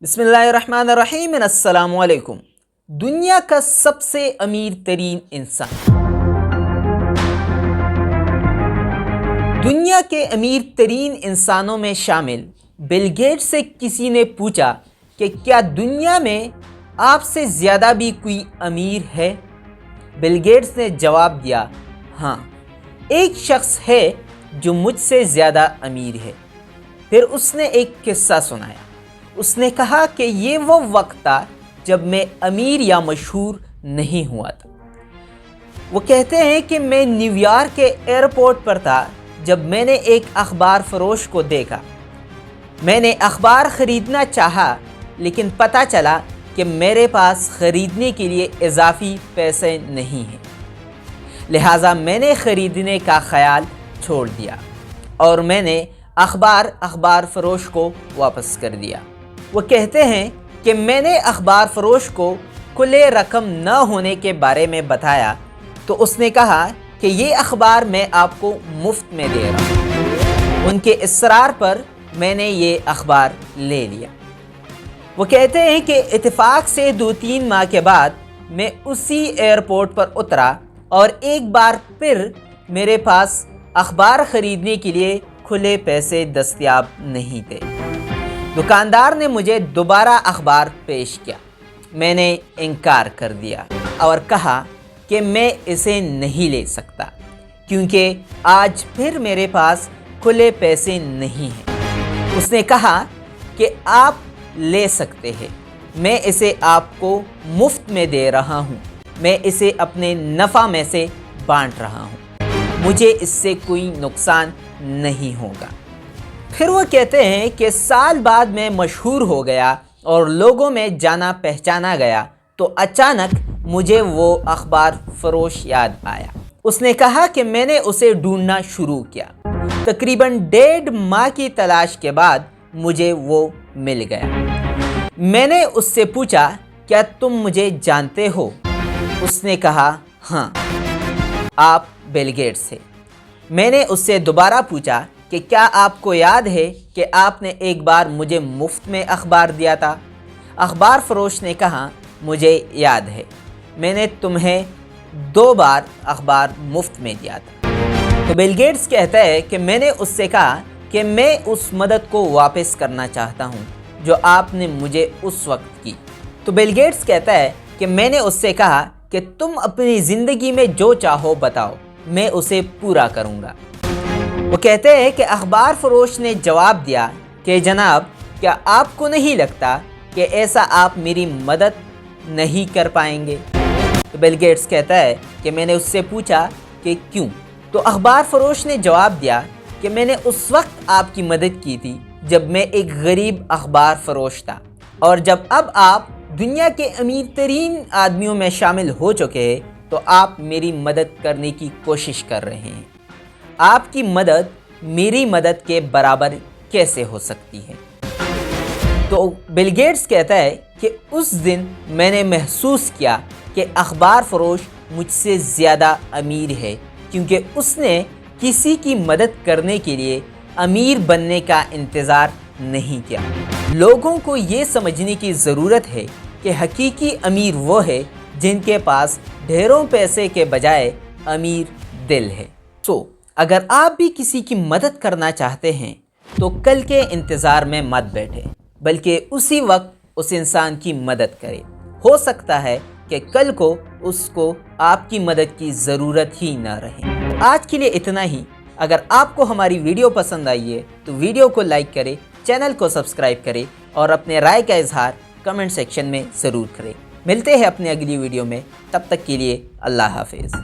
बिस्मिल्लाहिर्रहमानिर्रहीम। अस्सलाम वालेकुम। दुनिया का सबसे अमीर तरीन इंसान। दुनिया के अमीर तरीन इंसानों में शामिल बिल गेट्स से किसी ने पूछा कि क्या दुनिया में आपसे ज़्यादा भी कोई अमीर है? बिल गेट्स ने जवाब दिया, हाँ, एक शख्स है जो मुझसे ज़्यादा अमीर है। फिर उसने एक किस्सा सुनाया। उसने कहा कि ये वो वक्त था जब मैं अमीर या मशहूर नहीं हुआ था। वो कहते हैं कि मैं न्यूयॉर्क के एयरपोर्ट पर था जब मैंने एक अखबार फरोश को देखा। मैंने अखबार ख़रीदना चाहा, लेकिन पता चला कि मेरे पास ख़रीदने के लिए इजाफ़ी पैसे नहीं हैं। लिहाजा मैंने ख़रीदने का ख़याल छोड़ दिया और मैंने अखबार फरोश को वापस कर दिया। वो कहते हैं कि मैंने अखबार फरोश को खुले रकम न होने के बारे में बताया तो उसने कहा कि ये अखबार मैं आपको मुफ्त में दे रहा हूँ। उनके इसरार पर मैंने ये अखबार ले लिया। वो कहते हैं कि इत्तेफाक से 2-3 माह के बाद मैं उसी एयरपोर्ट पर उतरा और एक बार फिर मेरे पास अखबार ख़रीदने के लिए खुले पैसे दस्तयाब नहीं थे। दुकानदार ने मुझे दोबारा अखबार पेश किया। मैंने इनकार कर दिया और कहा कि मैं इसे नहीं ले सकता क्योंकि आज फिर मेरे पास खुले पैसे नहीं हैं। उसने कहा कि आप ले सकते हैं, मैं इसे आपको मुफ्त में दे रहा हूँ, मैं इसे अपने नफ़ा में से बांट रहा हूँ, मुझे इससे कोई नुकसान नहीं होगा। फिर वो कहते हैं कि साल बाद मैं मशहूर हो गया और लोगों में जाना पहचाना गया तो अचानक मुझे वो अखबार फरोश याद आया। उसने कहा कि मैंने उसे ढूंढना शुरू किया। तकरीबन 1.5 माह की तलाश के बाद मुझे वो मिल गया। मैंने उससे पूछा, क्या तुम मुझे जानते हो? उसने कहा, हाँ, आप बिल गेट्स थे। मैंने उससे दोबारा पूछा कि क्या आपको याद है कि आपने एक बार मुझे मुफ्त में अखबार दिया था? अखबार फरोश ने कहा, मुझे याद है, मैंने तुम्हें 2 बार अखबार मुफ्त में दिया था। तो बिल गेट्स कहता है कि मैंने उससे कहा कि मैं उस मदद को वापस करना चाहता हूँ जो आपने मुझे उस वक्त की। तो बिल गेट्स कहता है कि मैंने उससे कहा कि तुम अपनी ज़िंदगी में जो चाहो बताओ, मैं उसे पूरा करूँगा। वो कहते हैं कि अखबार फरोश ने जवाब दिया कि जनाब, क्या आपको नहीं लगता कि ऐसा आप मेरी मदद नहीं कर पाएंगे? तो बिल गेट्स कहता है कि मैंने उससे पूछा कि क्यों? तो अखबार फरोश ने जवाब दिया कि मैंने उस वक्त आपकी मदद की थी जब मैं एक गरीब अखबार फरोश था, और जब अब आप दुनिया के अमीर तरीन आदमियों में शामिल हो चुके हैं तो आप मेरी मदद करने की कोशिश कर रहे हैं। आपकी मदद मेरी मदद के बराबर कैसे हो सकती है? तो बिल गेट्स कहता है कि उस दिन मैंने महसूस किया कि अखबार फरोश मुझसे ज़्यादा अमीर है क्योंकि उसने किसी की मदद करने के लिए अमीर बनने का इंतज़ार नहीं किया। लोगों को ये समझने की ज़रूरत है कि हकीकी अमीर वो है जिनके पास ढेरों पैसे के बजाय अमीर दिल है। अगर आप भी किसी की मदद करना चाहते हैं तो कल के इंतज़ार में मत बैठे, बल्कि उसी वक्त उस इंसान की मदद करें। हो सकता है कि कल को उसको आपकी मदद की ज़रूरत ही ना रहे। आज के लिए इतना ही। अगर आपको हमारी वीडियो पसंद आई है तो वीडियो को लाइक करें, चैनल को सब्सक्राइब करें और अपने राय का इजहार कमेंट सेक्शन में ज़रूर करें। मिलते हैं अपनी अगली वीडियो में, तब तक के लिए अल्लाह हाफिज़।